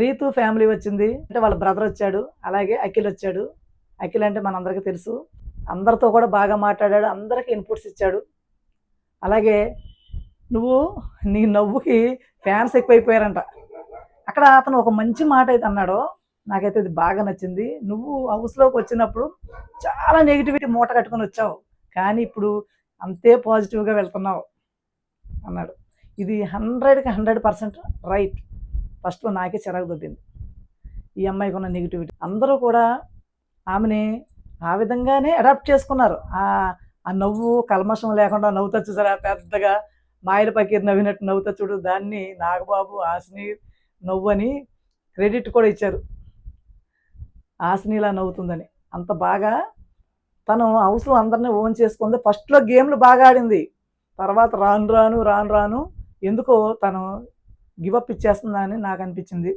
Preethu family వచ్చింది. అంటే వాళ్ళ బ్రదర్ వచ్చాడు. అలాగే అఖిల్ వచ్చాడు. అఖిల్ అంటే మనందరికీ తెలుసు. అందరితో కూడా బాగా మాట్లాడాడు. అందరికి ఇన్పుట్స్ ఇచ్చాడు. అలాగే నువ్వు నీ నవ్వుకి ఫ్యాన్స్ ఎక్కువైపోయారంట. అక్కడ అతను ఒక మంచి మాట అయితే అన్నాడో నాకైతే ఇది బాగా నచ్చింది. నువ్వు హౌస్‌లోకి వచ్చినప్పుడు చాలా నెగటివిటీ మూట కట్టుకొని వచ్చావు. కానీ ఇప్పుడు అంతే పాజిటివ్‌గా వెళ్తున్నావు అన్నాడు. ఇది 100కి 100% రైట్. ఫస్ట్‌లో నాకే చిరాకు దొబ్బింది. ఈ అమ్మాయికున్న నెగటివిటీ. అందరూ కూడా ఆమెని ఆ విధంగానే అడాప్ట్ చేసుకున్నారు. ఆ నవ్వు కల్మషం లేకుండా నవ్వుతది చూసారా పెద్దగా మాయల పకీర్ నవ్వినట్టు నవ్వుతది చూడు దాన్ని నాగబాబు, హాసిని నవ్వని క్రెడిట్ కూడా ఇచ్చారు. హాసినిలా నవ్వుతుందని. అంత బాగా తను హౌస్‌లో అందరిని ఓన్ చేసుకుంది. ఫస్ట్‌లో గేమ్‌లు బాగా ఆడింది. తర్వాత రాను రాను ఎందుకో తను గివ్ అప్ ఇచ్చేస్తుందని నాకనిపించింది.